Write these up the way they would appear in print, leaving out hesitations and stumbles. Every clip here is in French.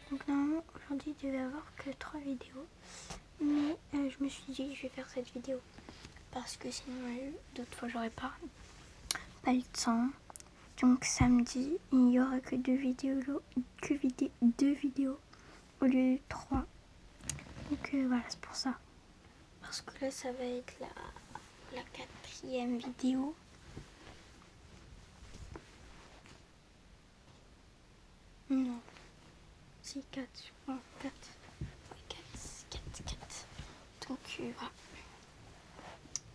Donc normalement aujourd'hui il devait y avoir que 3 vidéos. Mais je me suis dit que je vais faire cette vidéo. Parce que sinon d'autres fois j'aurais pas le temps. Donc samedi il n'y aura que 2 vidéos. Deux vidéos au lieu de 3. Donc voilà, c'est pour ça. Parce que là ça va être la 4e vidéo. Non. Si, 4, je crois. 4. Oui, 4. Donc voilà.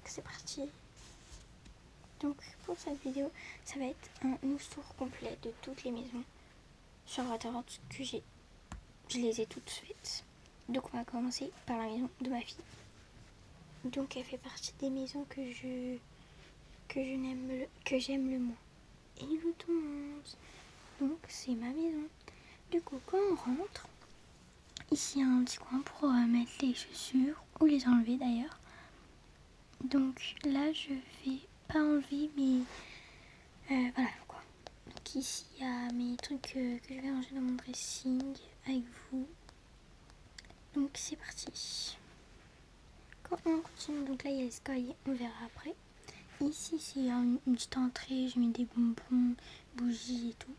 C'est parti. Donc pour cette vidéo, ça va être un tour complet de toutes les maisons sur Waterworld que je les ai toutes faites. Donc on va commencer par la maison de ma fille. Donc elle fait partie des maisons que j'aime le moins. Et le tout le monde. Donc c'est ma maison. Du coup quand on rentre, ici il y a un petit coin pour mettre les chaussures ou les enlever d'ailleurs. Donc là je vais pas enlever mais voilà quoi. Donc ici il y a mes trucs que je vais ranger dans mon dressing avec vous. Donc c'est parti. Quand on continue, donc là il y a l'escalier, on verra après. Ici c'est une petite entrée, je mets des bonbons, bougies et tout.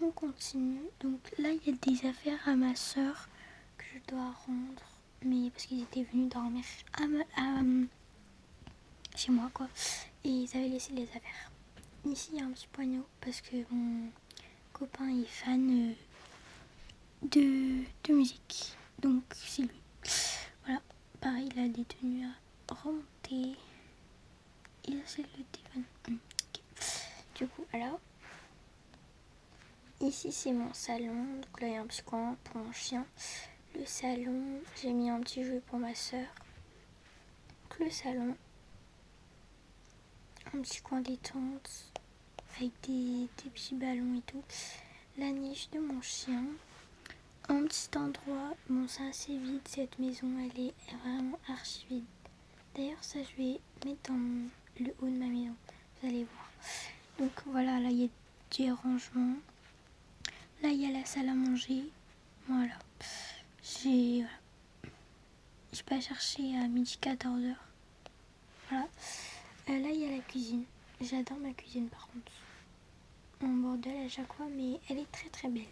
On continue, donc là il y a des affaires à ma soeur que je dois rendre, mais parce qu'ils étaient venus dormir chez moi quoi, et ils avaient laissé les affaires. Ici il y a un petit poignot parce que mon copain est fan de musique, donc c'est lui. Voilà, pareil il a des tenues à remonter. Et là c'est le téléphone. Okay. Du coup alors, ici c'est mon salon, donc là il y a un petit coin pour mon chien. Le salon, j'ai mis un petit jeu pour ma soeur. Donc le salon, un petit coin détente avec des petits ballons et tout. La niche de mon chien. Un petit endroit, bon c'est assez vide cette maison, elle est vraiment archi vide. D'ailleurs ça je vais mettre dans le haut de ma maison, vous allez voir. Donc voilà, là il y a des rangements. Là il y a la salle à manger. Voilà. J'ai pas cherché à midi 14h. Voilà. Là il y a la cuisine. J'adore ma cuisine par contre. En bordel à chaque fois, mais elle est très très belle.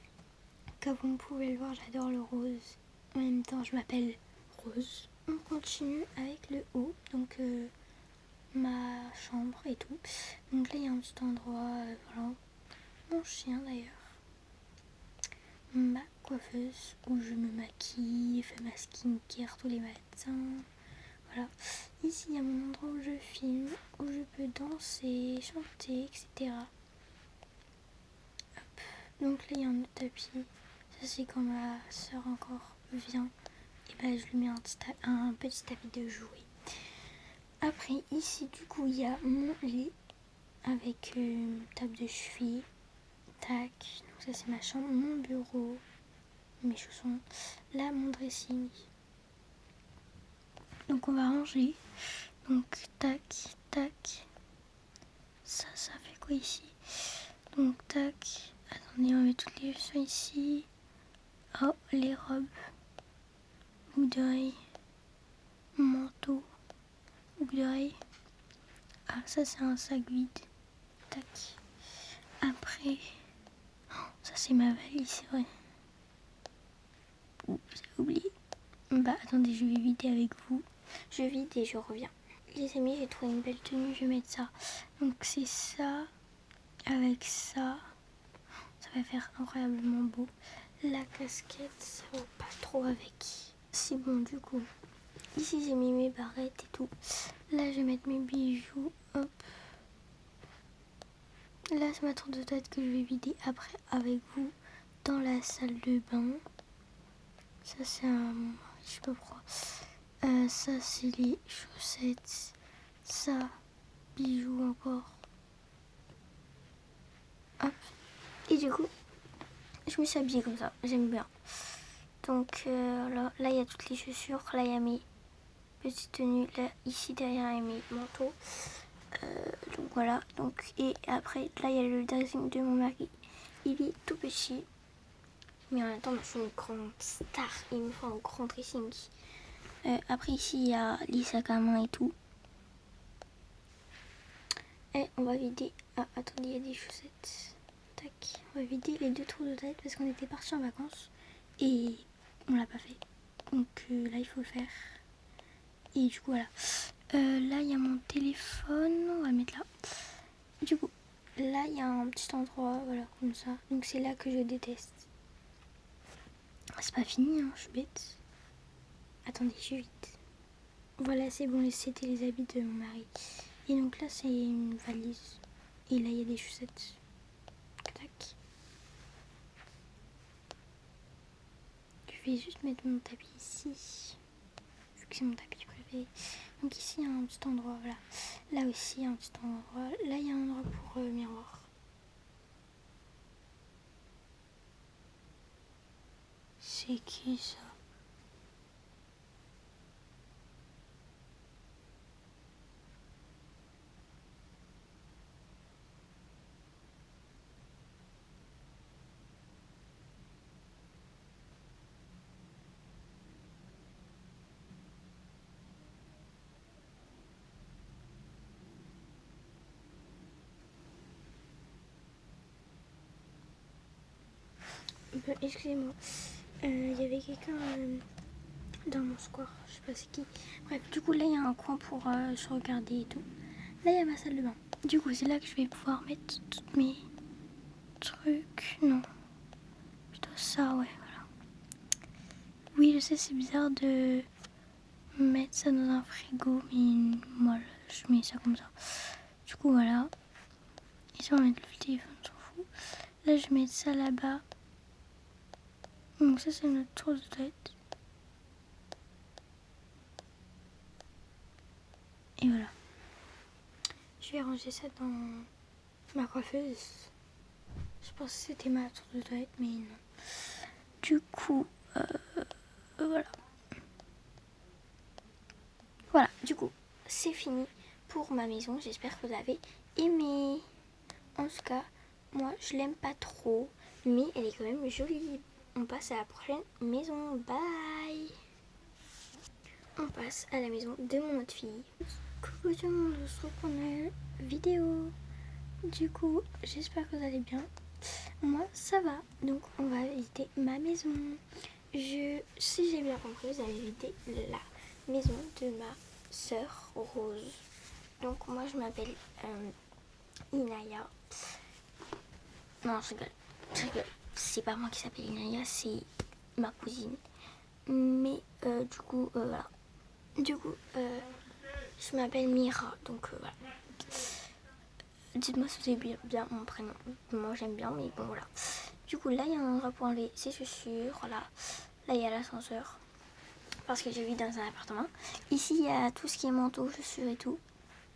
Comme vous pouvez le voir, j'adore le rose. En même temps, je m'appelle Rose. On continue avec le haut, donc ma chambre et tout. Donc là, il y a un petit endroit, voilà. Mon chien d'ailleurs. Ma coiffeuse où je me maquille, fais ma skincare tous les matins. Voilà. Ici, il y a mon endroit où je filme, où je peux danser, chanter, etc. Hop. Donc là, il y a un autre tapis. Ça, c'est quand ma soeur encore vient. Et ben, je lui mets un petit tapis de jouet. Après, ici, du coup, il y a mon lit avec une table de cheville. Tac. Donc ça, c'est ma chambre. Mon bureau. Mes chaussons. Là, mon dressing. Donc, on va ranger. Donc, tac, tac. Ça fait quoi ici? Donc, tac. Attendez, on met toutes les chaussons ici. Oh, les robes. Boucle d'oreille. Manteau. Boucle d'oreille. Ah, ça, c'est un sac vide. Tac. Après, ça, c'est ma valise, c'est vrai. Oups, j'ai oublié. Bah, attendez, je vais vider avec vous. Je vide et je reviens. Les amis, j'ai trouvé une belle tenue, je vais mettre ça. Donc, c'est ça avec ça. Ça va faire incroyablement beau. La casquette, ça va pas trop avec. C'est bon, du coup. Ici, j'ai mis mes barrettes et tout. Là, je vais mettre mes bijoux. Hop. Là, c'est ma tour de tête que je vais vider après avec vous dans la salle de bain. Ça, c'est un... je sais pas pourquoi. Ça, c'est les chaussettes. Ça, bijoux encore. Hop. Et du coup, je me suis habillée comme ça. J'aime bien. Donc, là, il y a toutes les chaussures. Là, il y a mes petites tenues. Là, ici, derrière, il y a mes manteaux. Donc, voilà. Donc, et après, là, il y a le dressing de mon mari. Il est tout petit. Mais en même temps, moi, je suis une grande star. Il me faut un grand dressing. Après, ici, il y a les sacs à main et tout. Et on va vider... Ah, attendez, il y a des chaussettes. Tac. On va vider les 2 tours de tête parce qu'on était partis en vacances. Et on l'a pas fait. Donc là, il faut le faire. Et du coup, voilà. Là, il y a mon téléphone. On va le mettre là. Du coup, là, il y a un petit endroit, voilà, comme ça. Donc c'est là que je déteste. C'est pas fini, hein, je suis bête. Attendez, je suis vite. Voilà, c'est bon, c'était les habits de mon mari. Et donc là, c'est une valise. Et là, il y a des chaussettes. Tac. Je vais juste mettre mon tapis ici. Vu que c'est mon tapis préféré. Donc ici, il y a un petit endroit, voilà. Là aussi, il y a un petit endroit. Là, il y a un endroit pour miroir. C'est qui ça? Excusez-moi. Il y avait quelqu'un dans mon square. Je sais pas c'est qui. Bref, du coup, là, il y a un coin pour se regarder et tout. Là, il y a ma salle de bain. Du coup, c'est là que je vais pouvoir mettre tous mes trucs. Non. Plutôt ça, ouais, voilà. Oui, je sais, c'est bizarre de mettre ça dans un frigo, mais moi, je mets ça comme ça. Du coup, voilà. Ici, on va mettre le téléphone, on s'en fout. Là, je vais mettre ça là-bas. Donc ça, c'est notre tour de tête. Et voilà. Je vais ranger ça dans ma coiffeuse. Je pense que c'était ma tour de tête, mais non. Du coup, voilà. Voilà, du coup, c'est fini pour ma maison. J'espère que vous avez aimé. En tout cas, moi, je l'aime pas trop, mais elle est quand même jolie. On passe à la prochaine maison. Bye. On passe à la maison de mon autre fille. Coucou tout le monde, on se retrouve pour une vidéo. Du coup, j'espère que vous allez bien. Moi, ça va. Donc, on va visiter ma maison. Si j'ai bien compris, vous allez visiter la maison de ma sœur Rose. Donc, moi, je m'appelle Inaya. Non, je rigole. C'est pas moi qui s'appelle Inaya, c'est ma cousine. Mais du coup, voilà. Du coup, je m'appelle Mira. Donc, voilà. Dites-moi si vous aimez bien mon prénom. Moi, j'aime bien, mais bon, voilà. Du coup, là, il y a un endroit pour enlever ses chaussures. Voilà. Là, il y a l'ascenseur. Parce que je vis dans un appartement. Ici, il y a tout ce qui est manteau, chaussures et tout.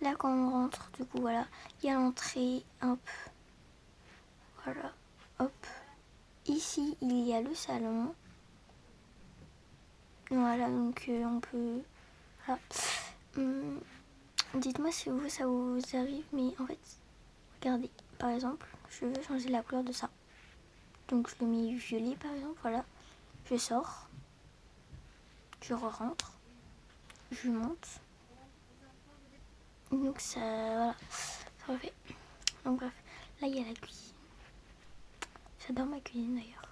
Là, quand on rentre, du coup, voilà. Il y a l'entrée. Hop. Voilà. Hop. Ici, il y a le salon. Voilà, donc on peut... Voilà. Dites-moi si vous, ça vous arrive, mais en fait, regardez. Par exemple, je veux changer la couleur de ça. Donc je le mets violet, par exemple, voilà. Je sors. Je re-rentre. Je monte. Donc ça, voilà, ça refait. Donc bref, là il y a la cuisine. J'adore ma cuisine d'ailleurs.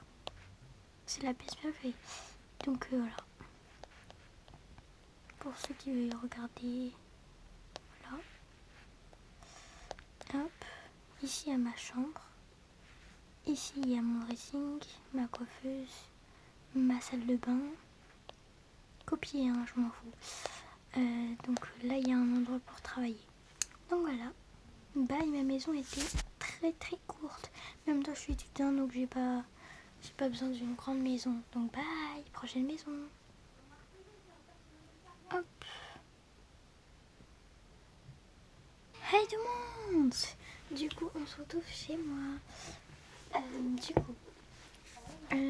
C'est la pièce préférée. Donc voilà. Pour ceux qui veulent regarder, voilà. Hop. Ici il y a ma chambre. Ici il y a mon dressing, ma coiffeuse, ma salle de bain. Copier, hein, je m'en fous. Donc là il y a un endroit pour travailler. Donc voilà. Bye, ma maison était très courte. En même temps je suis étudiante donc j'ai pas besoin d'une grande maison. Donc bye, prochaine maison. Hop. Hey tout le monde. Du coup on se retrouve chez moi. Du coup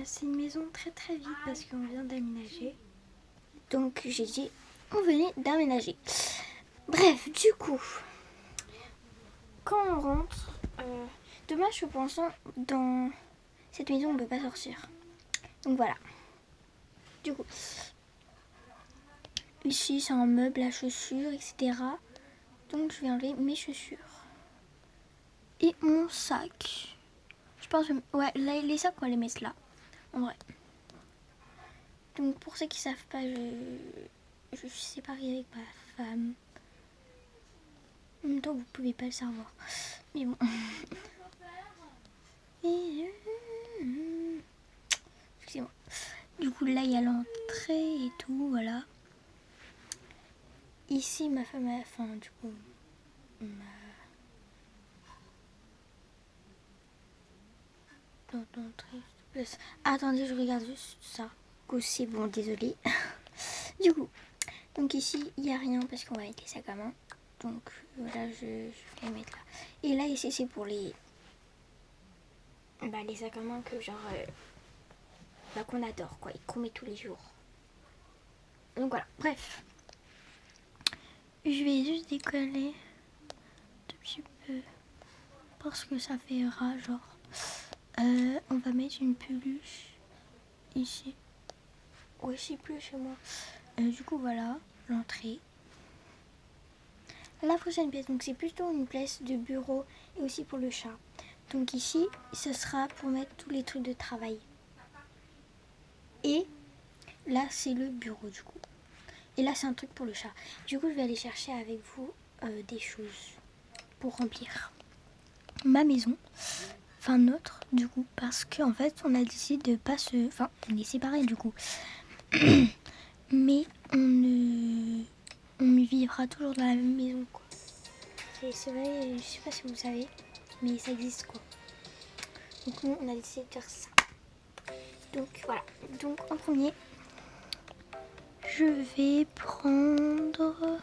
c'est une maison très vide parce qu'on vient d'aménager. Donc j'ai dit on venait d'aménager. Bref, du coup quand on rentre, dommage que pour l'instant dans cette maison on peut pas sortir. Donc voilà. Du coup, ici c'est un meuble à chaussures, etc. Donc je vais enlever mes chaussures. Et mon sac. Je pense que... Ouais, les sacs, on va les mettre là. En vrai. Donc pour ceux qui savent pas, je suis séparée avec ma femme. En même temps, vous pouvez pas le savoir. Mais bon. Excusez-moi. Du coup, là, il y a l'entrée et tout, voilà. Ici, ma femme a faim, du coup. L'entrée. Attendez, je regarde juste ça. C'est bon, désolé. Du coup, donc ici, il n'y a rien parce qu'on va mettre les sacs à main. Donc voilà, je vais les mettre là. Et là, ici, c'est pour les sacs à main que genre qu'on adore, quoi, et qu'on met tous les jours. Donc voilà, bref. Je vais juste décoller un petit peu parce que ça fait ras, genre. On va mettre une peluche ici. Ouais, c'est plus chez moi. Du coup, voilà, l'entrée. La prochaine pièce, donc c'est plutôt une place de bureau et aussi pour le chat. Donc ici, ce sera pour mettre tous les trucs de travail. Et là, c'est le bureau du coup. Et là, c'est un truc pour le chat. Du coup, je vais aller chercher avec vous des choses pour remplir ma maison. Enfin, notre, du coup. Parce qu'en fait, on a décidé de pas se... Enfin, on est séparés du coup. Mais on vivra toujours dans la même maison, quoi. C'est vrai, je sais pas si vous savez, mais ça existe, quoi. Donc nous, on a décidé de faire ça. Donc voilà. Donc en premier, je vais prendre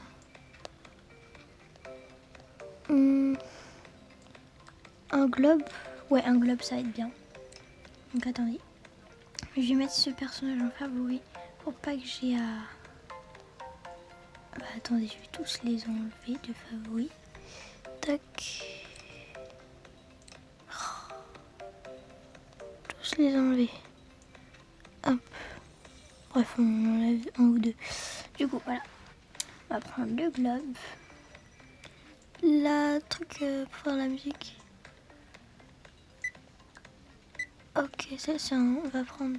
un globe. Ouais, un globe, ça va être bien. Donc attendez. Je vais mettre ce personnage en favori pour pas que j'ai à... attendez, je vais tous les enlever de favori. Tac. Tous les enlever. Hop. Bref, on enlève un ou deux. Du coup, voilà. On va prendre le globe. La truc pour faire la musique. Ok, ça c'est on va prendre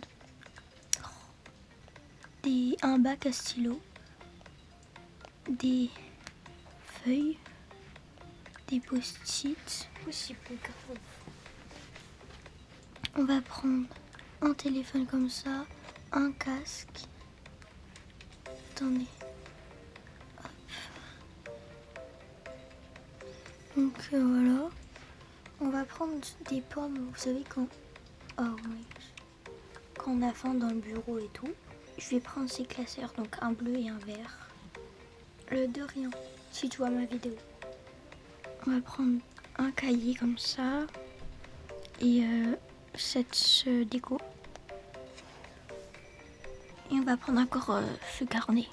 un bac à stylo, des feuilles, des post-it. On va prendre un téléphone comme ça, un casque. Attendez. Hop. Donc voilà. On va prendre des pommes, vous savez quand... Oh oui. Quand on a faim dans le bureau et tout. Je vais prendre ces classeurs, donc un bleu et un vert. De rien, si tu vois ma vidéo. On va prendre un cahier comme ça. Et cette déco. Et on va prendre encore ce carnet.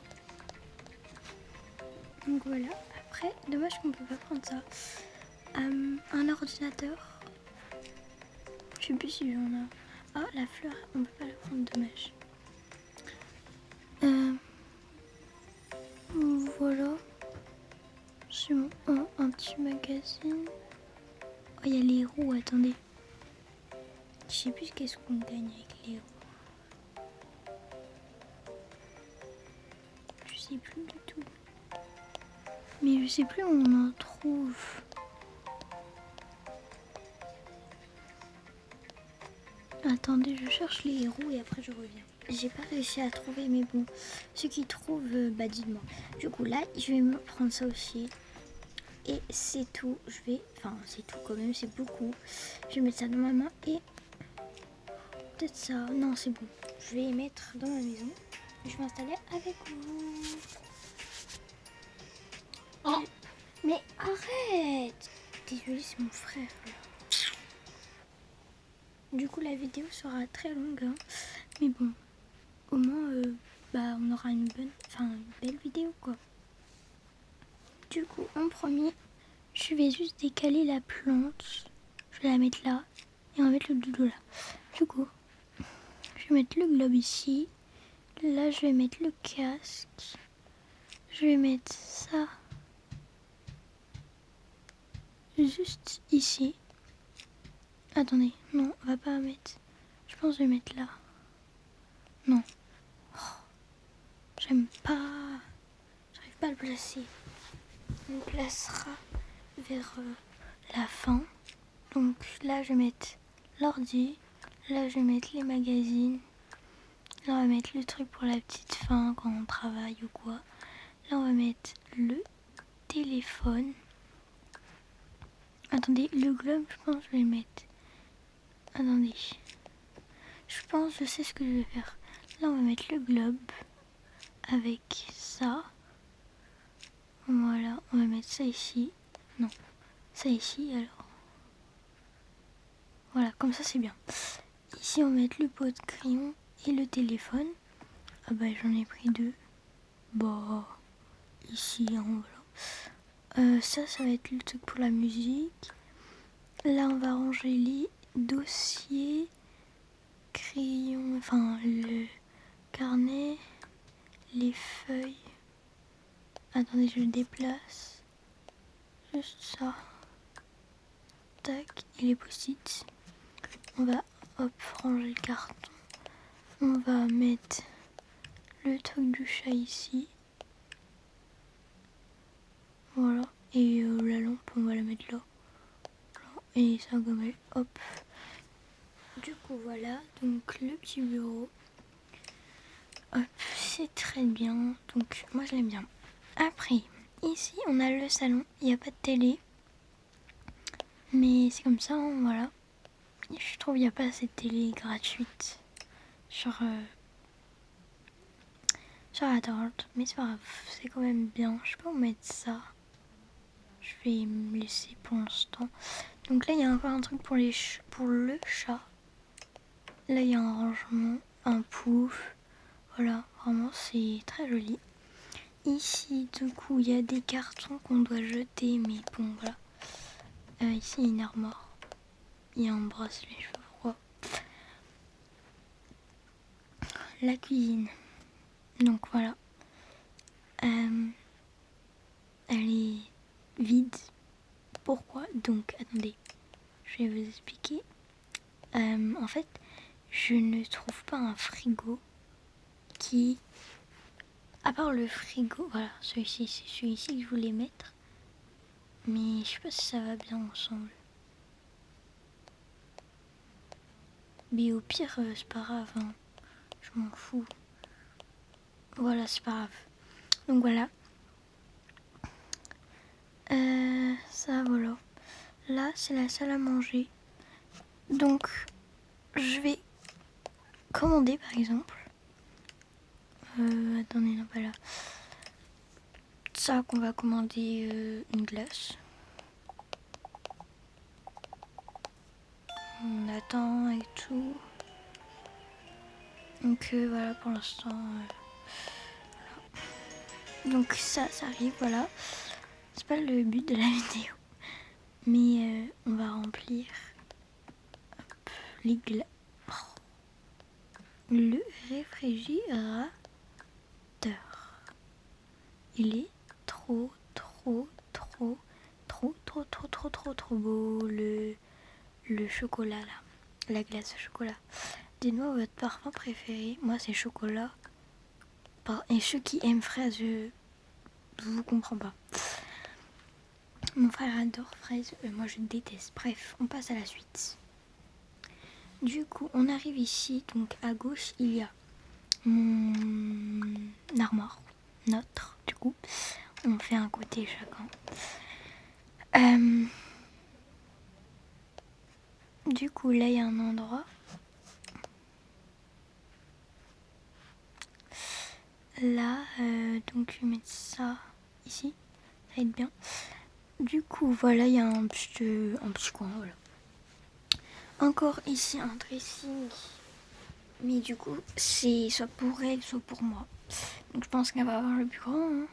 Donc voilà. Après, dommage qu'on peut pas prendre ça. Un ordinateur. Je sais plus si j'en ai. Ah, la fleur, on peut pas la prendre, dommage. Voilà. C'est bon. Un petit magazine. Oh, il y a les roues, attendez. Je sais plus qu'est-ce qu'on gagne avec les roues. Je sais plus du tout. Mais je sais plus où on en trouve. Attendez, je cherche les roues et après je reviens. J'ai pas réussi à trouver, mais bon, ceux qui trouvent, dites-moi. Du coup, là, je vais me prendre ça aussi. Et c'est tout. C'est tout quand même, c'est beaucoup. Je vais mettre ça dans ma main et peut-être ça. Non, c'est bon. Je vais les mettre dans ma maison. Je vais m'installer avec vous. Oh. Mais arrête! Désolée, c'est mon frère là. Du coup, la vidéo sera très longue, hein. Mais bon, au moins, on aura une belle vidéo, quoi. Du coup, en premier, je vais juste décaler la plante. Je vais la mettre là et on va mettre le doudou là. Du coup, je je vais mettre le globe ici. Là, je vais mettre le casque. Je vais mettre ça juste ici. Attendez, non, on va pas mettre. Je pense que je vais mettre là. Non. Oh, j'aime pas. J'arrive pas à le placer. On le placera vers la fin. Donc là, je vais mettre l'ordi. Là, je vais mettre les magazines. Là, on va mettre le truc pour la petite fin quand on travaille ou quoi. Là, on va mettre le téléphone. Attendez, le globe, je pense que je vais le mettre. Attendez. Je pense que je sais ce que je vais faire. Là, on va mettre le globe avec ça. Voilà, on va mettre ça ici. Non, ça ici alors. Voilà, comme ça c'est bien. Ici, on va mettre le pot de crayon et le téléphone. Ah bah, j'en ai pris 2. Bah, ici, hein, voilà. Ça va être le truc pour la musique. Là, on va ranger les dossiers, crayons, enfin le carnet, les feuilles. Attendez, je le déplace. Juste ça. Tac, et les post-it. On va ranger le carton. On va mettre le truc du chat ici. Voilà. Et la lampe, on va la mettre là. Et ça gommel, hop. Du coup, voilà. Donc, le petit bureau. Hop, c'est très bien. Donc, moi, je l'aime bien. Après, ici, on a le salon. Il n'y a pas de télé. Mais c'est comme ça, hein, voilà. Je trouve qu'il n'y a pas assez de télé gratuite sur la droite. Mais c'est pas grave, c'est quand même bien. Je peux vous mettre ça. Je vais me laisser pour l'instant. Donc là, il y a encore un truc pour le chat. Là, il y a un rangement, un pouf. Voilà, vraiment, c'est très joli. Ici, du coup, il y a des cartons qu'on doit jeter. Mais bon, voilà. Ici, il y a une armoire. Il y a un bracelet, je sais pas pourquoi. La cuisine. Donc voilà. Elle est vide. Pourquoi? Donc, attendez. Je vais vous expliquer. En fait, je ne trouve pas un frigo qui... À part le frigo, voilà, celui-ci, c'est celui-ci que je voulais mettre. Mais je sais pas si ça va bien ensemble. Mais au pire, c'est pas grave, hein. Je m'en fous. Voilà, c'est pas grave. Donc voilà. Ça, voilà. Là, c'est la salle à manger. Donc, je vais commander, par exemple. Attendez, non, pas là. Ça, qu'on va commander une glace. On attend et tout. Donc voilà, pour l'instant. Voilà. Donc ça arrive, voilà. C'est pas le but de la vidéo. Mais on va remplir les glaces. Le réfrigérateur. Il est trop beau. Le chocolat là. La glace au chocolat. Dites-moi votre parfum préféré. Moi c'est chocolat. Et ceux qui aiment fraise, je vous comprends pas. Mon frère adore fraise, moi je déteste. Bref, on passe à la suite. Du coup, on arrive ici, donc à gauche, il y a mon armoire, notre, du coup. On fait un côté chacun. Du coup, là, il y a un endroit. Là, donc je vais mettre ça ici, ça va être bien. Du coup, voilà, il y a un petit coin, voilà. Encore ici, un dressing. Mais du coup, c'est soit pour elle, soit pour moi. Donc je pense qu'elle va avoir le plus grand. Hein.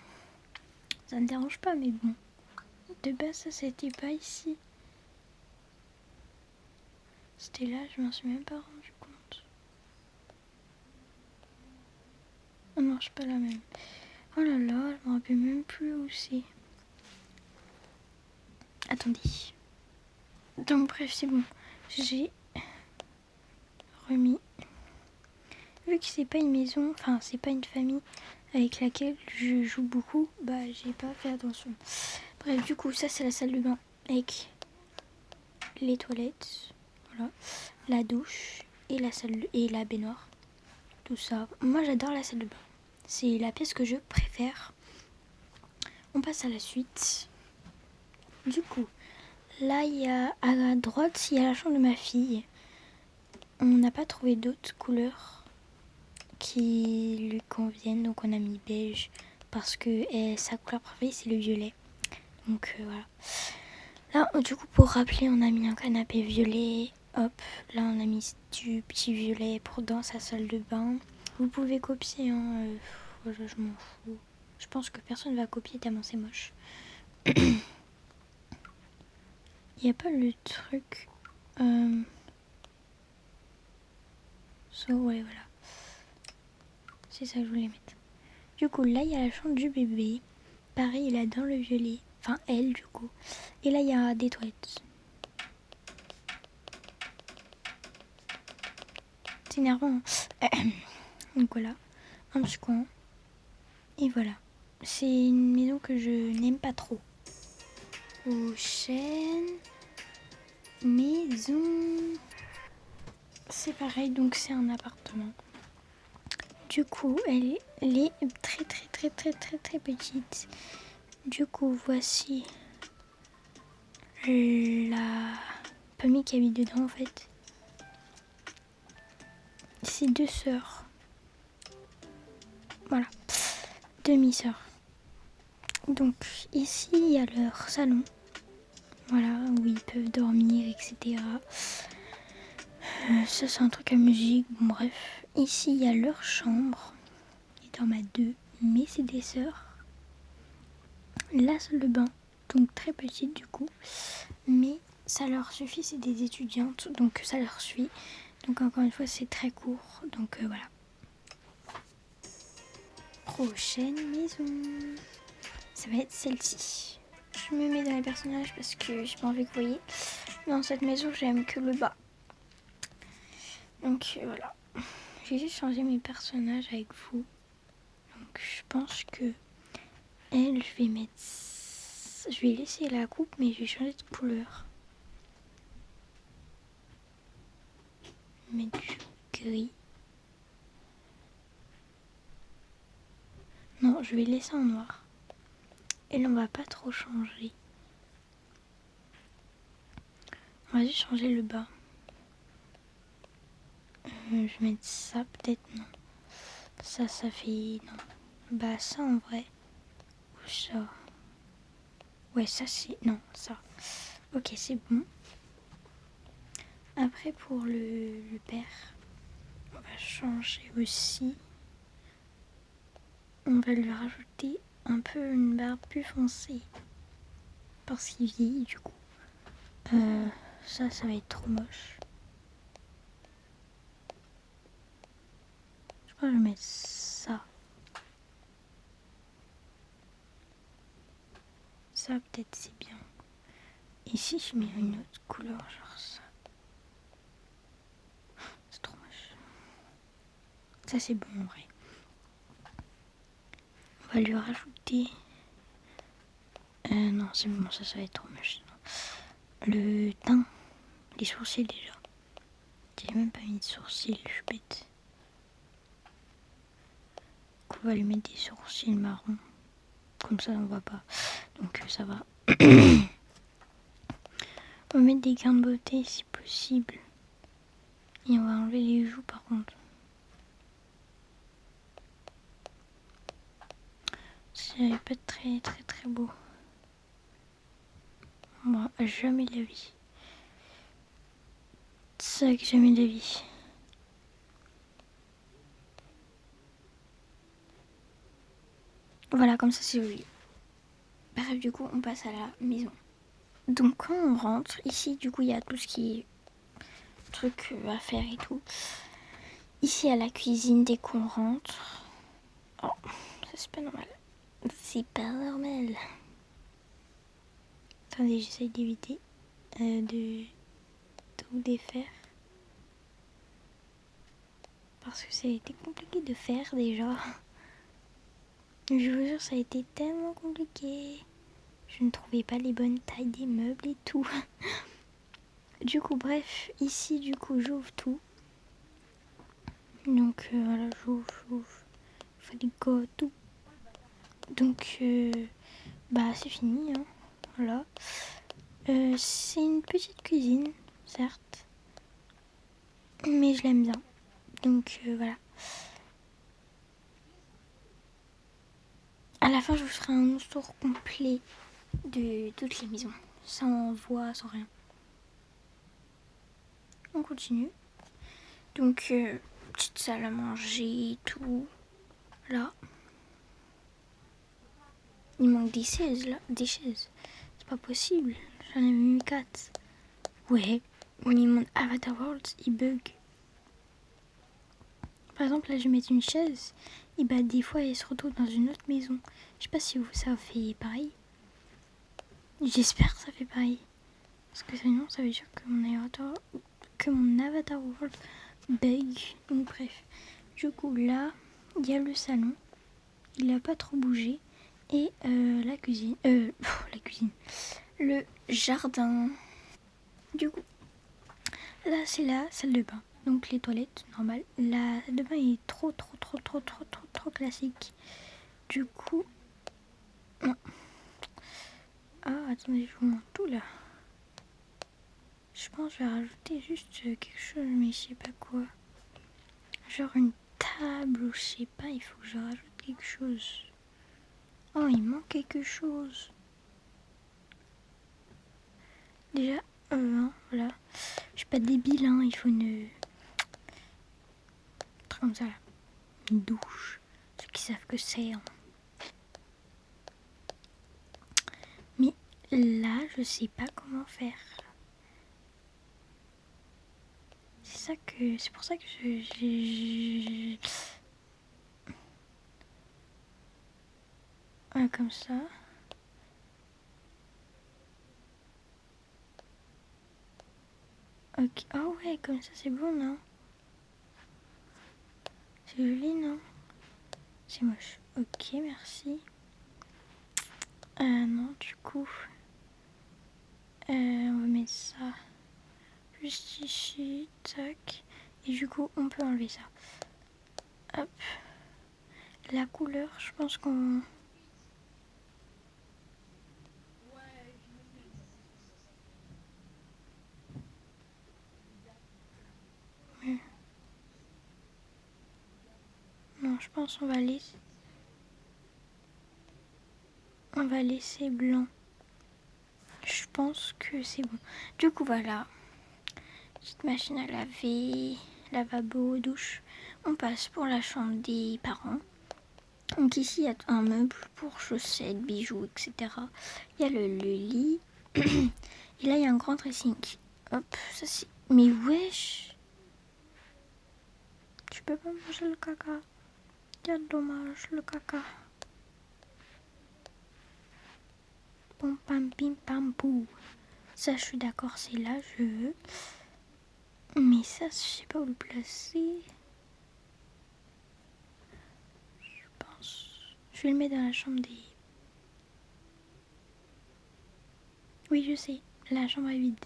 Ça ne dérange pas, mais bon. De base, ça, c'était pas ici. C'était là, je m'en suis même pas rendu compte. marche pas la même. Oh là là, je me rappelle même plus où c'est. Attendez. Donc bref, c'est bon. J'ai remis. Vu que c'est pas une maison, enfin c'est pas une famille avec laquelle je joue beaucoup, bah j'ai pas fait attention. Bref, du coup, ça c'est la salle de bain avec les toilettes, voilà, la douche et la baignoire. Tout ça. Moi j'adore la salle de bain. C'est la pièce que je préfère. On passe à la suite. Du coup, là il y a à droite, il y a la chambre de ma fille. On n'a pas trouvé d'autres couleurs qui lui conviennent, donc on a mis beige parce que sa couleur préférée c'est le violet. Donc voilà. Là, du coup, pour rappeler, on a mis un canapé violet. Hop, là on a mis du petit violet pour dans sa salle de bain. Vous pouvez copier, hein, je m'en fous. Je pense que personne va copier tellement c'est moche. Il n'y a pas le truc. Ouais, voilà. C'est ça que je voulais mettre. Du coup, là, il y a la chambre du bébé. Pareil, il a dans le violet. Enfin, elle, du coup. Et là, il y a des toilettes. C'est énervant. Hein. Donc voilà. Un petit coin. Et voilà. C'est une maison que je n'aime pas trop. Prochaine maison. C'est pareil, donc c'est un appartement. Du coup, elle est très très très très très très petite. Du coup, voici la famille qui habite dedans en fait. C'est 2 sœurs. Voilà, demi-sœurs. Donc ici, il y a leur salon. Voilà, où ils peuvent dormir, etc. Ça, c'est un truc à musique. Bon, bref. Ici, il y a leur chambre. Ils dorment à 2, mais c'est des sœurs. La salle de bain, donc très petite du coup. Mais ça leur suffit, c'est des étudiantes, donc ça leur suit. Donc encore une fois, c'est très court. Donc voilà. Prochaine maison. Ça va être celle-ci. Je me mets dans les personnages parce que j'ai pas envie que vous voyez. Dans cette maison, j'aime que le bas. Donc voilà. J'ai juste changé mes personnages avec vous. Donc je pense que elle, je vais mettre... Je vais laisser la coupe, mais je vais changer de couleur. Je vais mettre du gris. Non, je vais laisser en noir. Et là, on va pas trop changer. On va juste changer le bas. Je vais mettre ça, peut-être, non. Ça fait... non. Bah ça, en vrai. Ou ça. Ouais, ça, c'est... non, ça. Ok, c'est bon. Après, pour le père, on va changer aussi. On va lui rajouter un peu une barbe plus foncée. Parce qu'il vieillit, du coup. Ça va être trop moche. Je crois que je vais mettre ça. Ça, peut-être, c'est bien. Et si je mets une autre couleur, genre ça. C'est trop moche. Ça, c'est bon, en vrai. On va lui rajouter... non, c'est bon, ça va être trop moche. Le teint. Les sourcils, déjà. J'ai même pas mis de sourcils, je suis bête. Donc, on va lui mettre des sourcils marrons. Comme ça, on voit pas. Donc, ça va. On va mettre des gains de beauté, si possible. Et on va enlever les joues, par contre. C'est pas très très très beau. Moi, jamais de la vie. Ça que jamais de la vie. Voilà, comme ça c'est joli. Bref, du coup, on passe à la maison. Donc, quand on rentre, ici, du coup, il y a tout ce qui est truc à faire et tout. Ici, il y a la cuisine dès qu'on rentre. Oh, ça c'est pas normal. C'est pas normal. Attendez, j'essaye d'éviter de tout défaire. Parce que ça a été compliqué de faire déjà. Je vous jure, ça a été tellement compliqué. Je ne trouvais pas les bonnes tailles des meubles et tout. Du coup, bref, ici, du coup, j'ouvre tout. Donc, voilà, j'ouvre. Frigo, tout. Donc, c'est fini, hein. Voilà. C'est une petite cuisine, certes. Mais je l'aime bien. Donc, voilà. À la fin, je vous ferai un tour complet de toutes les maisons. Sans voix, sans rien. On continue. Donc, petite salle à manger, tout. Là. Il manque des chaises, là. Des chaises. C'est pas possible. J'en avais mis 4. Ouais. Mais mon Avatar World, il bug. Par exemple, là, je vais mettre une chaise. Et des fois, elle se retrouve dans une autre maison. Je sais pas si ça fait pareil. J'espère que ça fait pareil. Parce que sinon, ça veut dire que mon Avatar World bug. Donc, bref. Du coup, là, il y a le salon. Il n'a pas trop bougé. Et la cuisine. La cuisine. Le jardin. Du coup, là, c'est la salle de bain. Donc, les toilettes, normal. La salle de bain est trop classique. Du coup... Non. Ah, attendez, je vous montre tout, là. Je pense que je vais rajouter juste quelque chose, mais je sais pas quoi. Genre une table ou je sais pas, il faut que je rajoute quelque chose. Oh, il manque quelque chose. Déjà, voilà. Je suis pas débile, hein, il faut une... Un truc comme ça, là. Une douche. Ceux qui savent que c'est, hein. Mais là, je sais pas comment faire. C'est pour ça que comme ça. Ok. Oh ouais, comme ça c'est bon, non? C'est joli, non? C'est moche. Ok, merci. Non, du coup, on va mettre ça juste ici, tac. Et du coup, on peut enlever ça. Hop. La couleur, je pense qu'on... Ouais. Non, je pense qu'on va laisser... On va laisser blanc. Je pense que c'est bon. Du coup, voilà. Petite machine à laver, lavabo, douche. On passe pour la chambre des parents. Donc ici, il y a un meuble pour chaussettes, bijoux, etc. Il y a le lit. Et là, il y a un grand dressing. Hop, ça c'est... Mais wesh! Tu peux pas manger le caca. Quel dommage, le caca. Pom pam pim pam pou. Ça, je suis d'accord, c'est là, je veux. Mais ça, je sais pas où le placer. Je pense... Je vais le mettre dans la chambre des... Oui, je sais. La chambre est vide.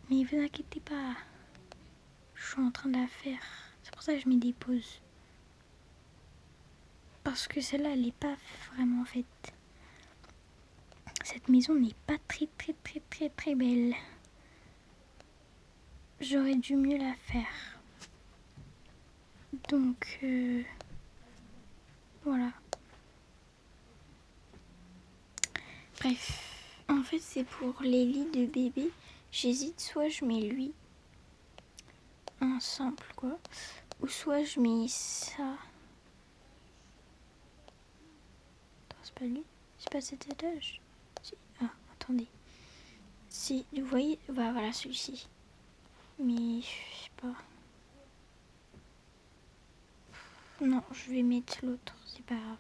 Mais vous inquiétez pas. Je suis en train de la faire. C'est pour ça que je mets des pauses. Parce que celle-là, elle n'est pas vraiment faite. Cette maison n'est pas très belle. J'aurais dû mieux la faire. Donc, voilà. Bref. En fait, c'est pour les lits de bébé. J'hésite, soit je mets lui. Un simple, quoi. Ou soit je mets ça. Attends, c'est pas lui. C'est pas cet étage. Si. Ah, attendez. Si, vous voyez, voilà celui-ci. Mais je sais pas. Non, je vais mettre l'autre, c'est pas grave.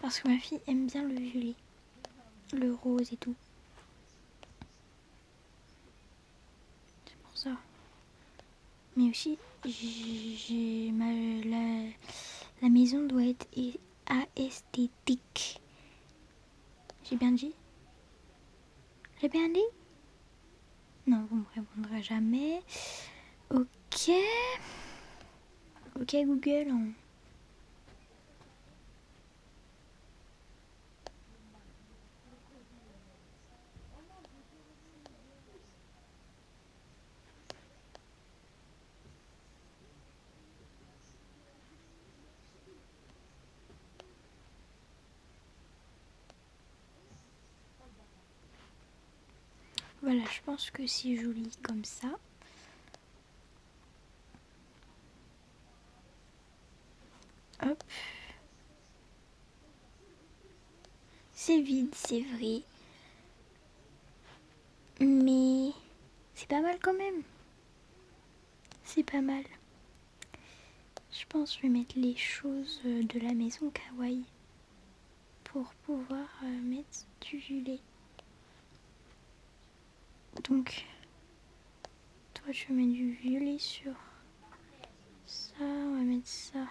Parce que ma fille aime bien le violet, le rose et tout. C'est pour ça. Mais aussi, la maison doit être esthétique. J'ai bien dit? J'ai bien dit? Non, vous me répondrez jamais. Ok. Ok Google. Voilà, je pense que c'est joli comme ça. Hop. C'est vide, c'est vrai. Mais c'est pas mal quand même. C'est pas mal. Je pense que je vais mettre les choses de la maison kawaii pour pouvoir mettre du violet. Donc, toi tu mets du violet sur ça, on va mettre ça.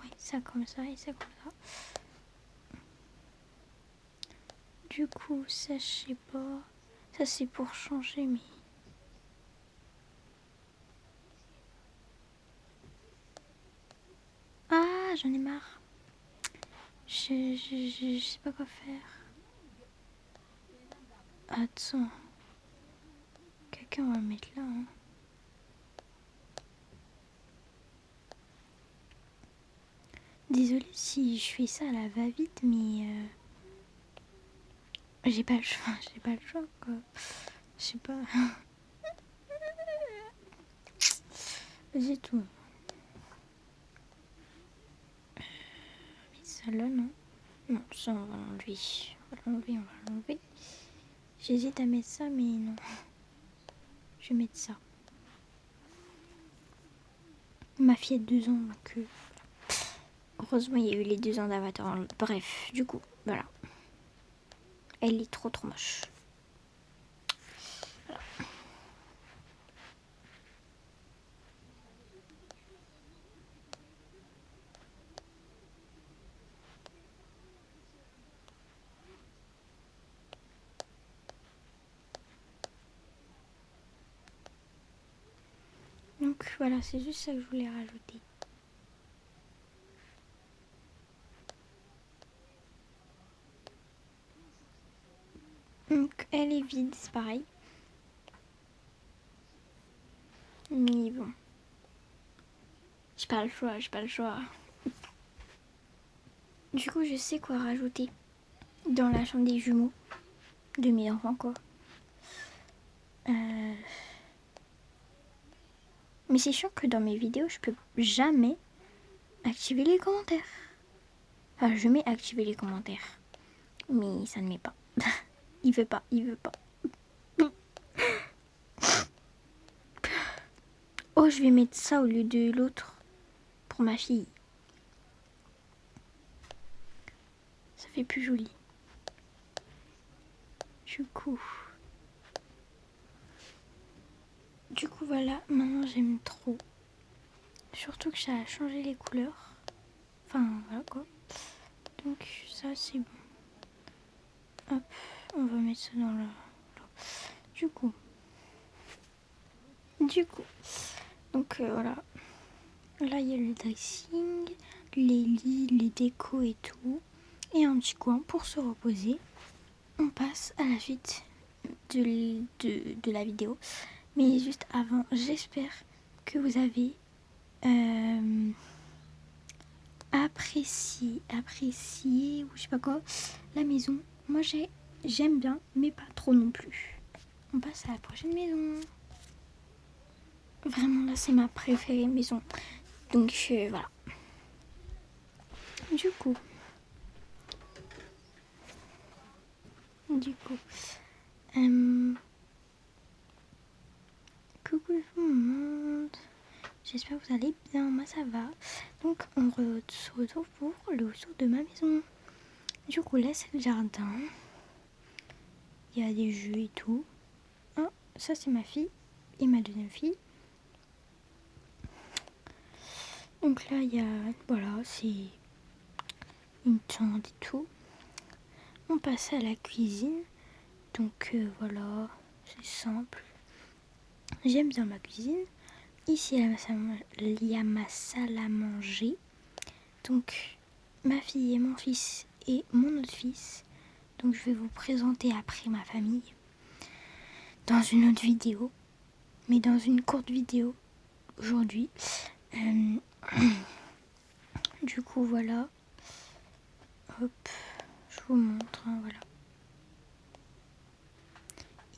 Oui, ça comme ça et ça comme ça. Du coup, ça je sais pas. Ça c'est pour changer, mais... Ah, j'en ai marre. Je sais pas quoi faire. Attends. Quelqu'un va le mettre là. Hein. Désolée si je fais ça à la va-vite, mais j'ai pas le choix. J'ai pas le choix, quoi. Je sais pas. J'ai tout. Mais ça là, non. Non, ça on va l'enlever. On va l'enlever, on va l'enlever. J'hésite à mettre ça, mais non. Je vais mettre ça. Ma fille a 2 ans, donc... heureusement, il y a eu les 2 ans d'Avatar. Bref, du coup, voilà. Elle est trop moche. Voilà. Donc voilà, c'est juste ça que je voulais rajouter. Donc elle est vide, c'est pareil. Mais bon. J'ai pas le choix, j'ai pas le choix. Du coup, je sais quoi rajouter dans la chambre des jumeaux de mes enfants, quoi. Mais c'est chiant que dans mes vidéos, je peux jamais activer les commentaires. Enfin, je mets activer les commentaires. Mais ça ne met pas. Il veut pas, il veut pas. Oh, je vais mettre ça au lieu de l'autre pour ma fille. Ça fait plus joli. Du coup, voilà. Maintenant, j'aime trop. Surtout que ça a changé les couleurs. Enfin, voilà quoi. Donc, ça, c'est bon. Hop, on va mettre ça dans le... Du coup. Donc, voilà. Là, il y a le dressing, les lits, les décos et tout. Et un petit coin pour se reposer. On passe à la suite de la vidéo. Mais juste avant, j'espère que vous avez apprécié ou je sais pas quoi la maison. Moi j'aime bien, mais pas trop non plus. On passe à la prochaine maison. Vraiment là c'est ma préférée maison. Donc voilà. Du coup, coucou tout le monde. j'espère que vous allez bien, moi ça va. Donc on se retrouve pour le tour de ma maison. Du coup là c'est le jardin, il y a des jeux et tout. Oh, ça c'est ma fille et ma deuxième fille. Donc là il y a, voilà, c'est une tente et tout. On passe à la cuisine, donc voilà, c'est simple. J'aime bien ma cuisine. Ici il y a ma salle à manger. Donc ma fille et mon fils et mon autre fils. Donc je vais vous présenter après ma famille dans une autre vidéo, mais dans une courte vidéo aujourd'hui. Du coup voilà, hop, je vous montre, hein, voilà.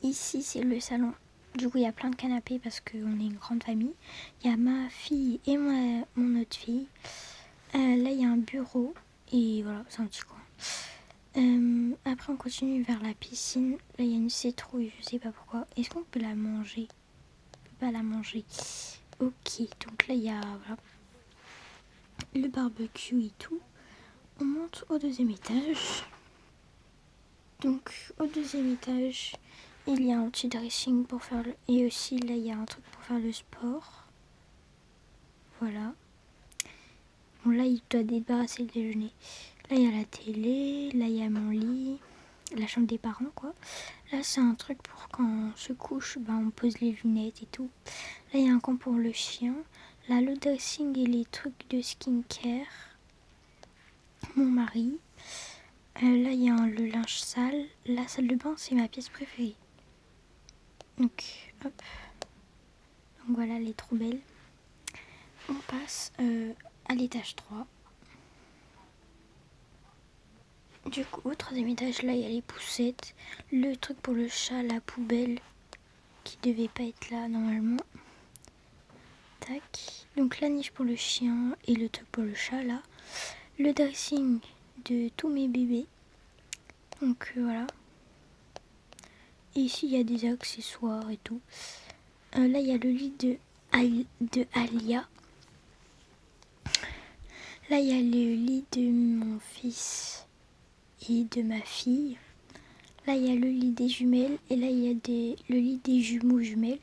Ici c'est le salon. Du coup il y a plein de canapés parce qu'on est une grande famille. Il y a ma fille et mon autre fille. Là il y a un bureau et voilà, c'est un petit coin. Après on continue vers la piscine. Là il y a une citrouille, je sais pas pourquoi. Est-ce qu'on peut la manger? On peut pas la manger. Ok, donc là il y a voilà, le barbecue et tout. On monte au deuxième étage. Donc au deuxième étage, il y a un petit dressing pour faire et aussi là il y a un truc pour faire le sport. Voilà. Bon là il doit débarrasser le déjeuner. Là il y a la télé, là il y a mon lit, la chambre des parents quoi. Là c'est un truc pour quand on se couche, on pose les lunettes et tout. Là il y a un coin pour le chien. Là le dressing et les trucs de skincare. Mon mari. Là il y a le linge sale. La salle de bain c'est ma pièce préférée. Donc hop. Donc voilà, elle est trop belle. On passe à l'étage 3. Du coup, au troisième étage, là, il y a les poussettes, le truc pour le chat, la poubelle, qui devait pas être là normalement. Tac. Donc la niche pour le chien et le truc pour le chat, là. Le dressing de tous mes bébés. Donc voilà. Et ici, il y a des accessoires et tout. Là, il y a le lit de Alia. Là, il y a le lit de mon fils et de ma fille. Là, il y a le lit des jumelles. Et là, il y a le lit des jumeaux jumelles.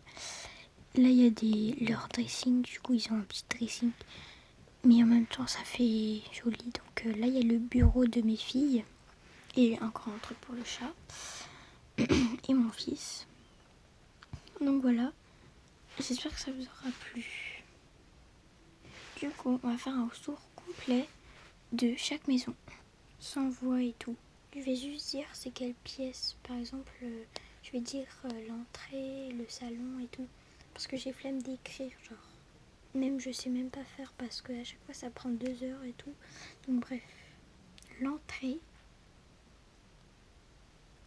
Là, il y a leur dressing. Du coup, ils ont un petit dressing. Mais en même temps, ça fait joli. Donc là, il y a le bureau de mes filles. Et encore un truc pour le chat. Et mon fils. Donc voilà. J'espère que ça vous aura plu. Du coup, on va faire un tour complet de chaque maison. Sans voix et tout. Je vais juste dire c'est quelle pièce. Par exemple, je vais dire l'entrée, le salon et tout. Parce que j'ai flemme d'écrire, genre. Même je sais même pas faire parce que à chaque fois ça prend 2 heures et tout. Donc bref. L'entrée,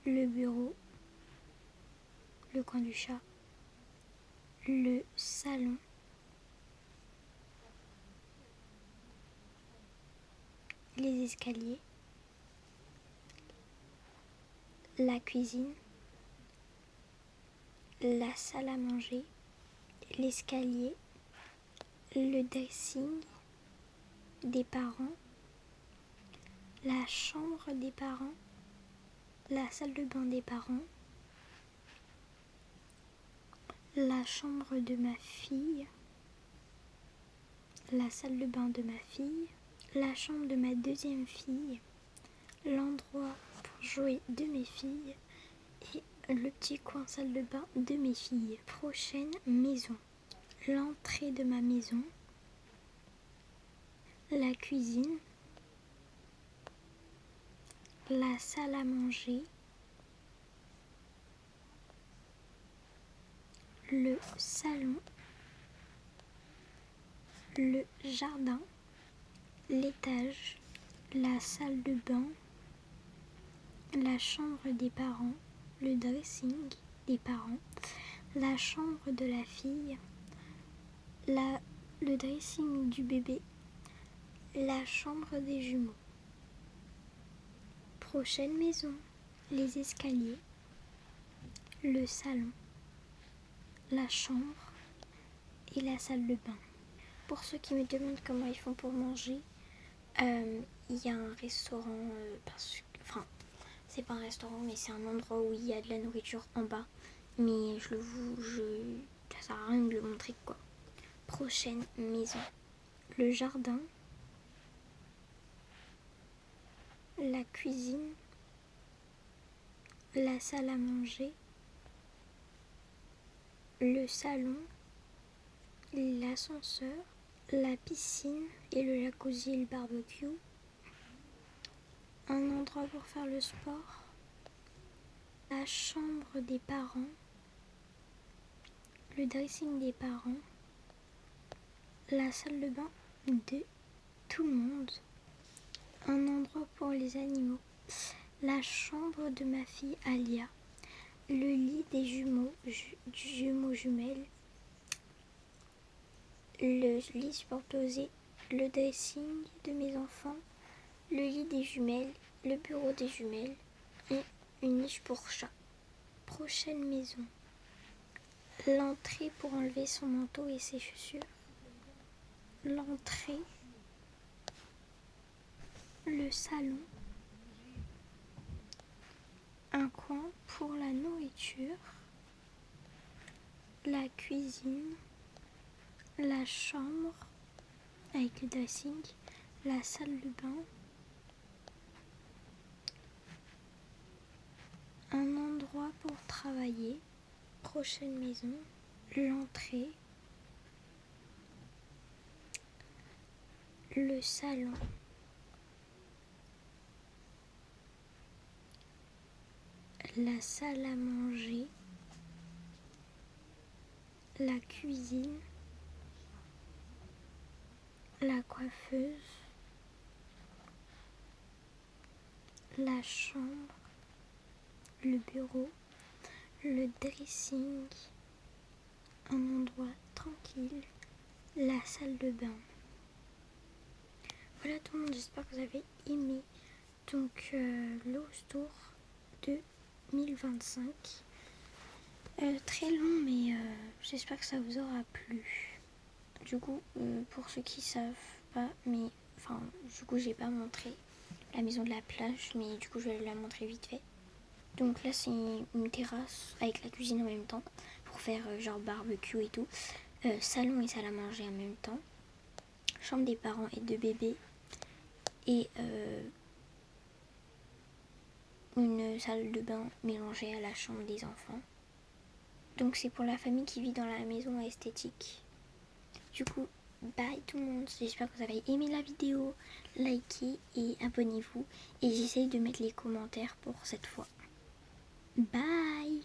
le bureau, le coin du chat, le salon, les escaliers, la cuisine, la salle à manger, l'escalier, le dressing des parents, la chambre des parents, la salle de bain des parents, la chambre de ma fille, la salle de bain de ma fille, la chambre de ma deuxième fille, l'endroit pour jouer de mes filles et le petit coin salle de bain de mes filles. Prochaine maison. L'entrée de ma maison, la cuisine, la salle à manger, le salon, le jardin, l'étage, la salle de bain, la chambre des parents, le dressing des parents, la chambre de la fille, le dressing du bébé, la chambre des jumeaux. Prochaine maison, les escaliers, le salon, la chambre et la salle de bain. Pour ceux qui me demandent comment ils font pour manger, il y a un restaurant, enfin, c'est pas un restaurant, mais c'est un endroit où il y a de la nourriture en bas. Mais ça sert à rien de le montrer, quoi. Prochaine maison. Le jardin, la cuisine, la salle à manger, le salon, l'ascenseur, la piscine et le jacuzzi et le barbecue, un endroit pour faire le sport, la chambre des parents, le dressing des parents, la salle de bain de tout le monde, un endroit pour les animaux, la chambre de ma fille Alia, le lit des jumeaux jumelles, le lit superposé, le dressing de mes enfants, le lit des jumelles, le bureau des jumelles et une niche pour chat. Prochaine maison. L'entrée pour enlever son manteau et ses chaussures. L'entrée. Le salon. Un coin pour la nourriture. La cuisine. La chambre avec le dressing. La salle de bain. Un endroit pour travailler. Prochaine maison. L'entrée. Le salon. La salle à manger. La cuisine. La coiffeuse. La chambre. Le bureau. Le dressing. Un endroit tranquille. La salle de bain. Voilà tout le monde, j'espère que vous avez aimé. Donc l'House Tour 2025. Très long, mais j'espère que ça vous aura plu. Du coup, pour ceux qui savent pas, mais enfin, du coup, j'ai pas montré la maison de la plage, mais du coup, je vais la montrer vite fait. Donc là, c'est une terrasse avec la cuisine en même temps pour faire genre barbecue et tout. Salon et salle à manger en même temps. Chambre des parents et de bébés. Et une salle de bain mélangée à la chambre des enfants. Donc c'est pour la famille qui vit dans la maison esthétique. Du coup, bye tout le monde. J'espère que vous avez aimé la vidéo. Likez et abonnez-vous. Et j'essaye de mettre les commentaires pour cette fois. Bye!